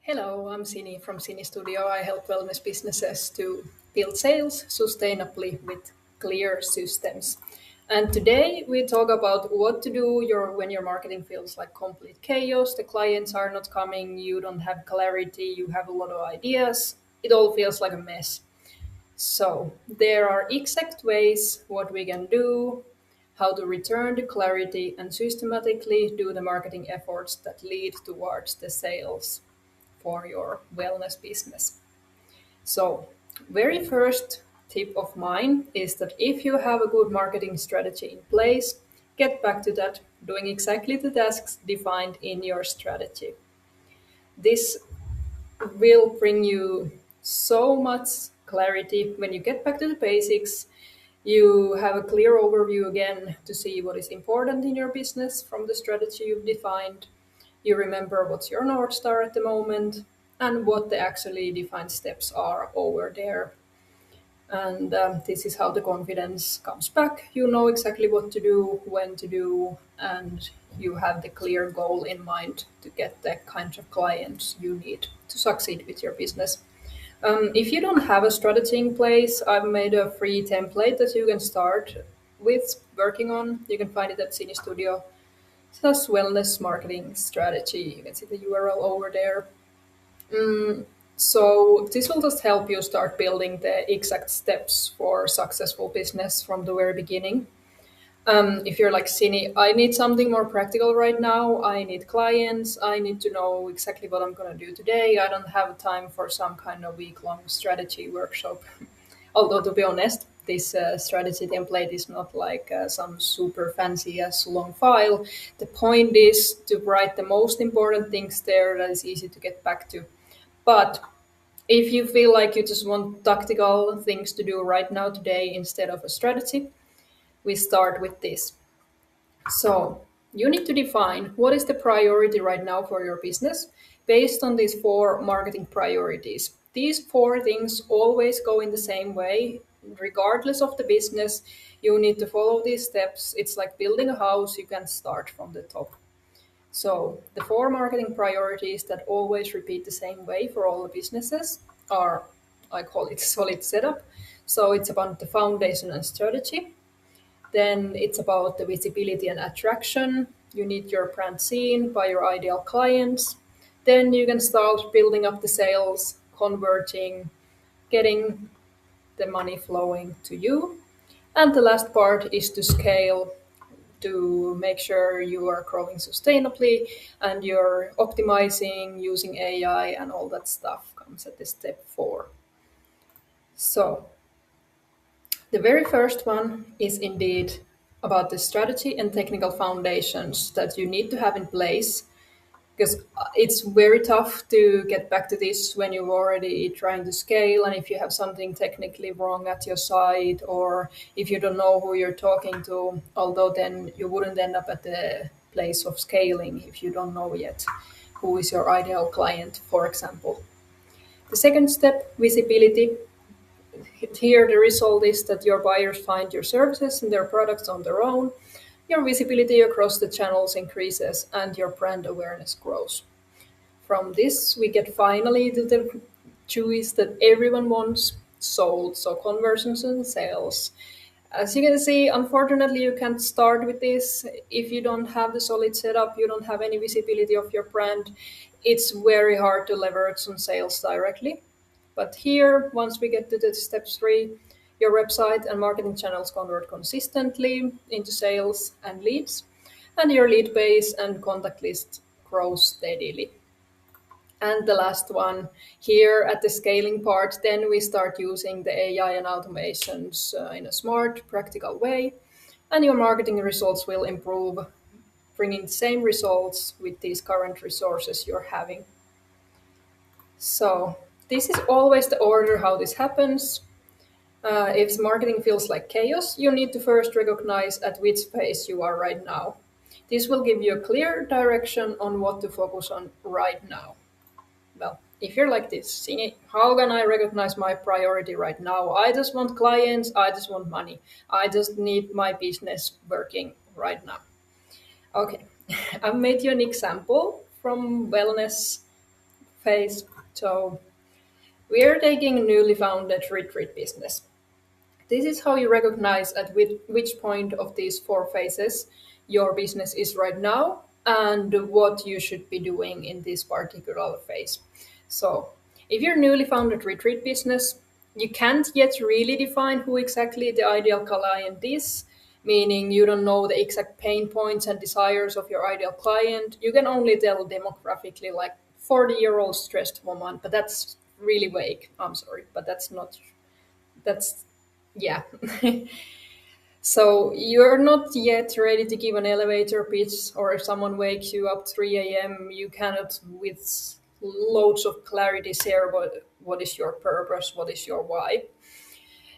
Hello, I'm Sini from Sini Studio. I help wellness businesses to build sales sustainably with clear systems. And today we talk about what to do when your marketing feels like complete chaos. The clients are not coming, you don't have clarity, you have a lot of ideas. It all feels like a mess. So there are exact ways what we can do, how to return the clarity and systematically do the marketing efforts that lead towards the sales for your wellness business. So, very first tip of mine is that if you have a good marketing strategy in place, get back to that, doing exactly the tasks defined in your strategy. This will bring you so much clarity when you get back to the basics. You have a clear overview again to see what is important in your business from the strategy you've defined. You remember what's your North Star at the moment and what the actually defined steps are over there. And this is how the confidence comes back. You know exactly what to do, when to do, and you have the clear goal in mind to get the kind of clients you need to succeed with your business. If you don't have a strategy in place, I've made a free template that you can start with working on. You can find it at Sini Studio. It's wellness marketing strategy. You can see the URL over there. So this will just help you start building the exact steps for successful business from the very beginning. If you're like Sini, I need something more practical right now. I need clients. I need to know exactly what I'm going to do today. I don't have time for some kind of week-long strategy workshop. Although to be honest, this strategy template is not like some super fancy as long file. The point is to write the most important things there that is easy to get back to. But if you feel like you just want tactical things to do right now today instead of a strategy, we start with this. So you need to define what is the priority right now for your business based on these four marketing priorities. These four things always go in the same way, regardless of the business. You need to follow these steps. It's like building a house, you can start from the top. So the four marketing priorities that always repeat the same way for all the businesses are, I call it solid setup. So it's about the foundation and strategy. Then it's about the visibility and attraction. You need your brand seen by your ideal clients. Then you can start building up the sales, converting, getting the money flowing to you. And the last part is to scale, to make sure you are growing sustainably and you're optimizing using AI, and all that stuff comes at the step four. So the very first one is indeed about the strategy and technical foundations that you need to have in place, because it's very tough to get back to this when you're already trying to scale, and if you have something technically wrong at your site, or if you don't know who you're talking to, although then you wouldn't end up at the place of scaling if you don't know yet who is your ideal client, for example. The second step, visibility. Here, the result is that your buyers find your services and their products on their own. Your visibility across the channels increases and your brand awareness grows. From this, we get finally to the juice that everyone wants, sold. So, conversions and sales. As you can see, unfortunately, you can't start with this if you don't have the solid setup, you don't have any visibility of your brand. It's very hard to leverage on sales directly. But here, once we get to the step three, your website and marketing channels convert consistently into sales and leads, and your lead base and contact list grows steadily. And the last one here at the scaling part, then we start using the AI and automations in a smart, practical way, and your marketing results will improve, bringing the same results with these current resources you're having. So this is always the order how this happens. If marketing feels like chaos, you need to first recognize at which phase you are right now. This will give you a clear direction on what to focus on right now. Well, if you're like this, Sini, how can I recognize my priority right now? I just want clients, I just want money. I just need my business working right now. Okay, I've made you an example from wellness phase. So we are taking a newly founded retreat business. This is how you recognize at which point of these four phases your business is right now and what you should be doing in this particular phase. So, if you're newly founded retreat business, you can't yet really define who exactly the ideal client is, meaning you don't know the exact pain points and desires of your ideal client. You can only tell demographically, like 40-year-old stressed woman, but that's really vague. I'm sorry, but that's yeah. So you're not yet ready to give an elevator pitch, or if someone wakes you up 3 a.m., you cannot, with loads of clarity, share what is your purpose, what is your why.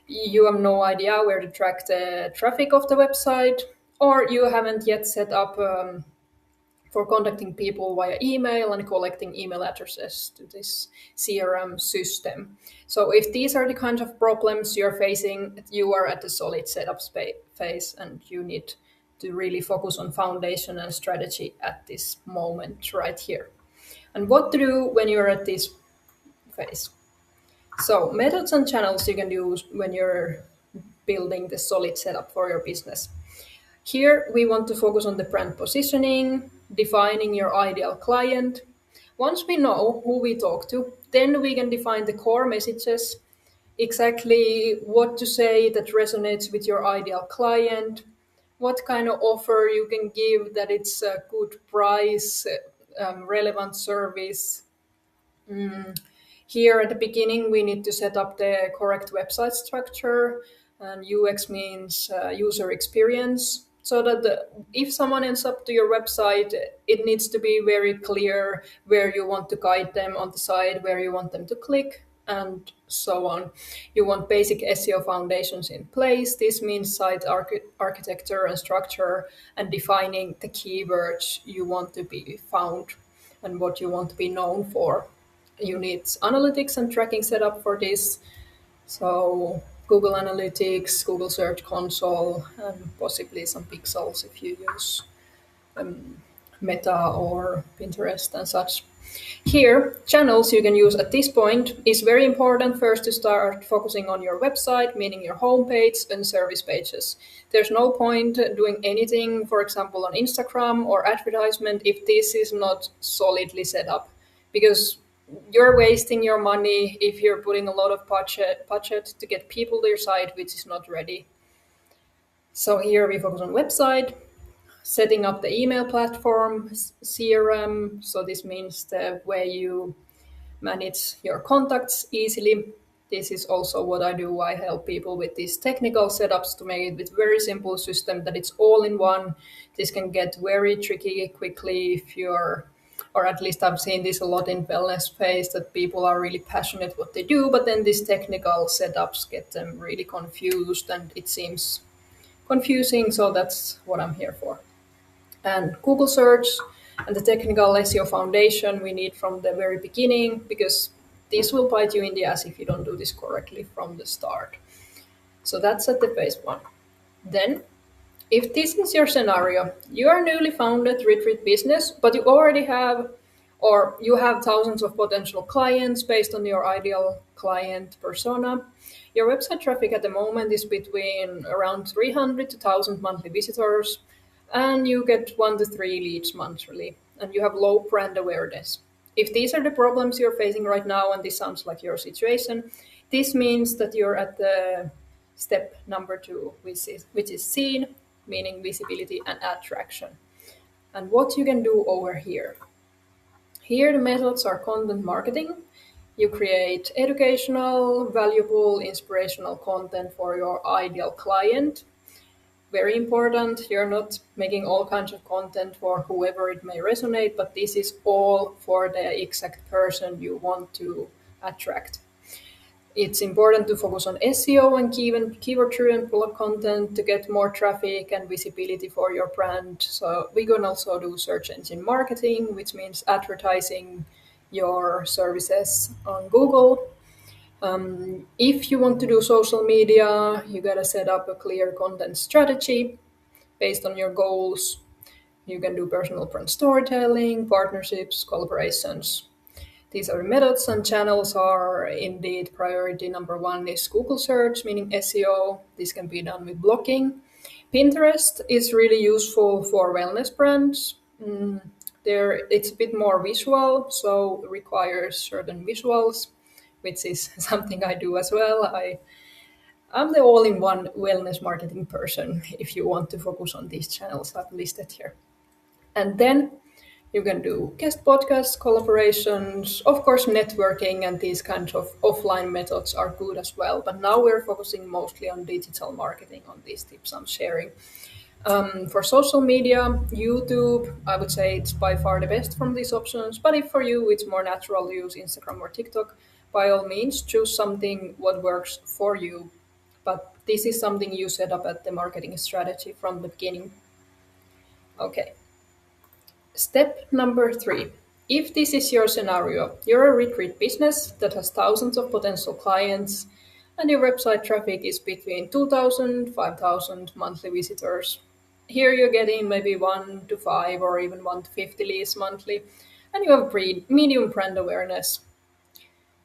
You have no idea where to track the traffic of the website, or you haven't yet set up for contacting people via email and collecting email addresses to this CRM system. So if these are the kinds of problems you're facing, you are at the solid setup phase and you need to really focus on foundation and strategy at this moment right here. And what to do when you're at this phase? So methods and channels you can use when you're building the solid setup for your business. Here, we want to focus on the brand positioning, defining your ideal client. Once we know who we talk to, then we can define the core messages, exactly what to say that resonates with your ideal client, what kind of offer you can give that it's a good price, relevant service. Here at the beginning, we need to set up the correct website structure, and UX means user experience. So that if someone ends up to your website, it needs to be very clear where you want to guide them on the site, where you want them to click, and so on. You want basic SEO foundations in place. This means site architecture and structure, and defining the keywords you want to be found and what you want to be known for. You need analytics and tracking setup for this. So Google Analytics, Google Search Console, and possibly some pixels if you use Meta or Pinterest and such. Here, channels you can use at this point is very important first to start focusing on your website, meaning your homepage and service pages. There's no point doing anything, for example, on Instagram or advertisement if this is not solidly set up, because you're wasting your money if you're putting a lot of budget to get people to your site which is not ready. So here we focus on website, setting up the email platform, CRM. So this means the way you manage your contacts easily. This is also what I do. I help people with these technical setups to make it with very simple system that it's all in one. This can get very tricky quickly if you're, or at least I've seen this a lot in wellness phase, that people are really passionate what they do, but then these technical setups get them really confused and it seems confusing. So that's what I'm here for. And Google search and the technical SEO foundation we need from the very beginning, because this will bite you in the ass if you don't do this correctly from the start. So that's at the phase one. Then, if this is your scenario, you are newly founded retreat business, but you already have, or you have thousands of potential clients based on your ideal client persona. Your website traffic at the moment is between around 300 to 1,000 monthly visitors, and you get 1 to 3 leads monthly, and you have low brand awareness. If these are the problems you're facing right now, and this sounds like your situation, this means that you're at the step number 2, which is seen, meaning visibility and attraction. And what you can do over here. Here the methods are content marketing. You create educational, valuable, inspirational content for your ideal client. Very important, you're not making all kinds of content for whoever it may resonate, but this is all for the exact person you want to attract. It's important to focus on SEO and keyword-driven blog content to get more traffic and visibility for your brand. So we can also do search engine marketing, which means advertising your services on Google. If you want to do social media, you gotta set up a clear content strategy based on your goals. You can do personal brand storytelling, partnerships, collaborations. These are methods and channels are indeed priority number one is Google search, meaning SEO. This can be done with blogging. Pinterest is really useful for wellness brands. There, it's a bit more visual, so requires certain visuals, which is something I do as well. I'm the all-in-one wellness marketing person. If you want to focus on these channels I've listed here, and then you can do guest podcasts, collaborations, of course, networking, and these kinds of offline methods are good as well. But now we're focusing mostly on digital marketing on these tips I'm sharing. For social media, YouTube, I would say it's by far the best from these options. But if for you it's more natural to use Instagram or TikTok, by all means, choose something what works for you. But this is something you set up at the marketing strategy from the beginning. Okay. Step number three. If this is your scenario, you're a retreat business that has thousands of potential clients and your website traffic is between 2,000, 5,000 monthly visitors. Here you're getting maybe 1 to 5 or even 1 to 50 leads monthly and you have medium brand awareness.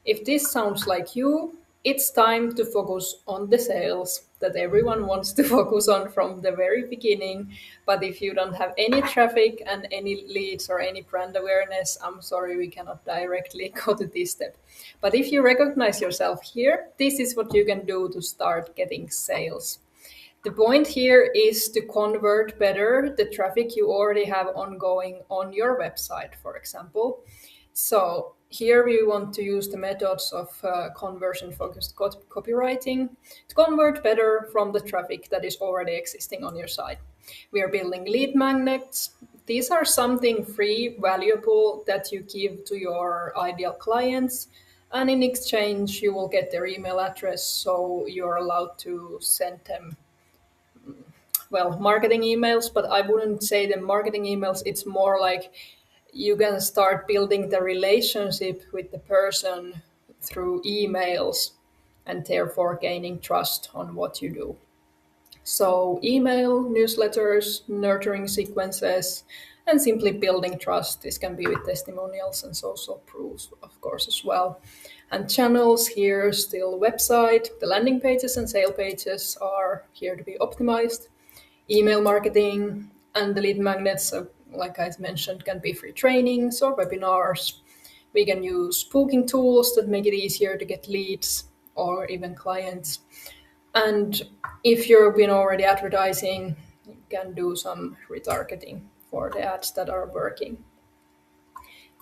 If this sounds like you, it's time to focus on the sales that everyone wants to focus on from the very beginning. But if you don't have any traffic and any leads or any brand awareness, I'm sorry, we cannot directly go to this step. But if you recognize yourself here, this is what you can do to start getting sales. The point here is to convert better the traffic you already have ongoing on your website, for example. So here we want to use the methods of conversion-focused copywriting to convert better from the traffic that is already existing on your site. We are building lead magnets. These are something free, valuable that you give to your ideal clients. And in exchange, you will get their email address, so you're allowed to send them marketing emails, but I wouldn't say the marketing emails. It's more like you can start building the relationship with the person through emails and therefore gaining trust on what you do. So, email, newsletters, nurturing sequences, and simply building trust. This can be with testimonials and social proofs, of course, as well. And channels here, still website, the landing pages and sale pages are here to be optimized. Email marketing and the lead magnets, like I mentioned, can be free trainings or webinars. We can use booking tools that make it easier to get leads or even clients. And if you've been already advertising, you can do some retargeting for the ads that are working.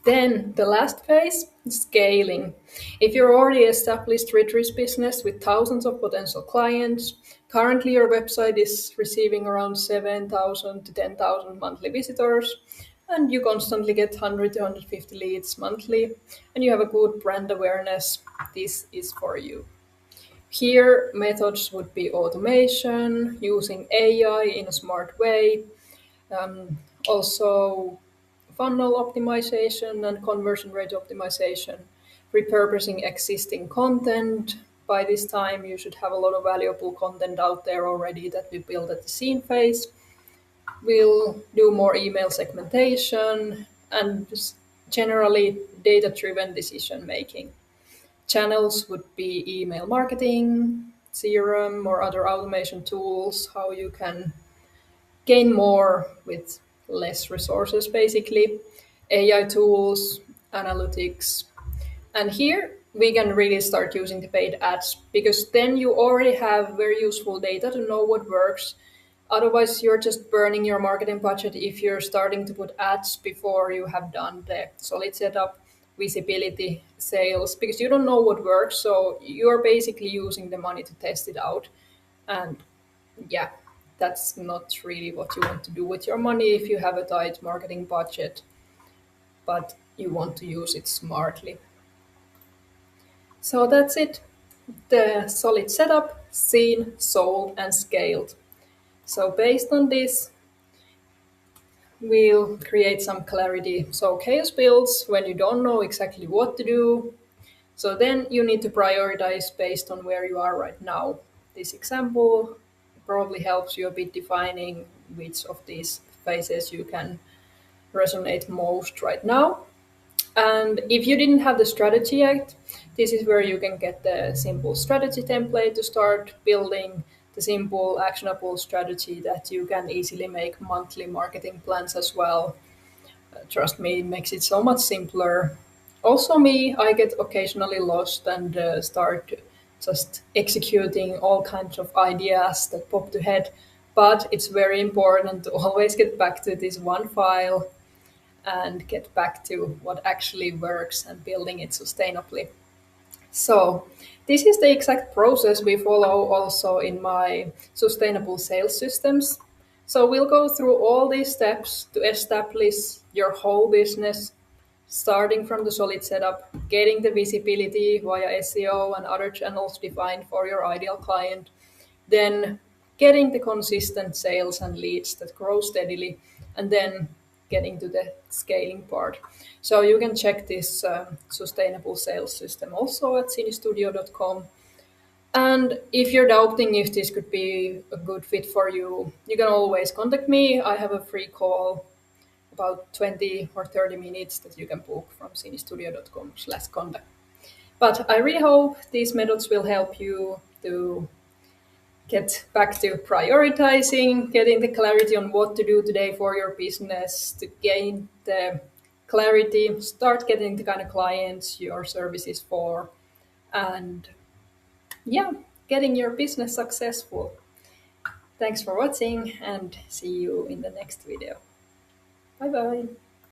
Then the last phase, scaling. If you're already established retreat business with thousands of potential clients, currently your website is receiving around 7,000 to 10,000 monthly visitors, and you constantly get 100 to 150 leads monthly, and you have a good brand awareness, this is for you. Here, methods would be automation, using AI in a smart way, also funnel optimization and conversion rate optimization, repurposing existing content. By this time, you should have a lot of valuable content out there already that we build at the scene phase. We'll do more email segmentation and just generally data driven decision making. Channels would be email marketing, CRM, or other automation tools, how you can gain more with less resources, basically. AI tools, analytics. And here we can really start using the paid ads because then you already have very useful data to know what works. Otherwise, you're just burning your marketing budget if you're starting to put ads before you have done the solid setup, visibility, sales, because you don't know what works. So you're basically using the money to test it out. And yeah, that's not really what you want to do with your money if you have a tight marketing budget, but you want to use it smartly. So that's it. The solid setup, seen, sold, and scaled. So based on this, we'll create some clarity. So chaos builds when you don't know exactly what to do. So then you need to prioritize based on where you are right now. This example probably helps you a bit defining which of these phases you can resonate most right now. And if you didn't have the strategy yet, this is where you can get the simple strategy template to start building the simple actionable strategy that you can easily make monthly marketing plans as well. Trust me, it makes it so much simpler. Also, me, I get occasionally lost and start just executing all kinds of ideas that pop to head. But it's very important to always get back to this one file and get back to what actually works and building it sustainably. So, this is the exact process we follow also in my sustainable sales systems. So, we'll go through all these steps to establish your whole business, starting from the solid setup, getting the visibility via SEO and other channels defined for your ideal client, then getting the consistent sales and leads that grow steadily, and then getting to the scaling part. So you can check this sustainable sales system also at sinistudio.com. And if you're doubting if this could be a good fit for you, you can always contact me. I have a free call about 20 or 30 minutes that you can book from sinistudio.com/contact. But I really hope these methods will help you to get back to prioritizing, getting the clarity on what to do today for your business, to gain the clarity, start getting the kind of clients your services for, and yeah, getting your business successful. Thanks for watching and see you in the next video. Bye bye.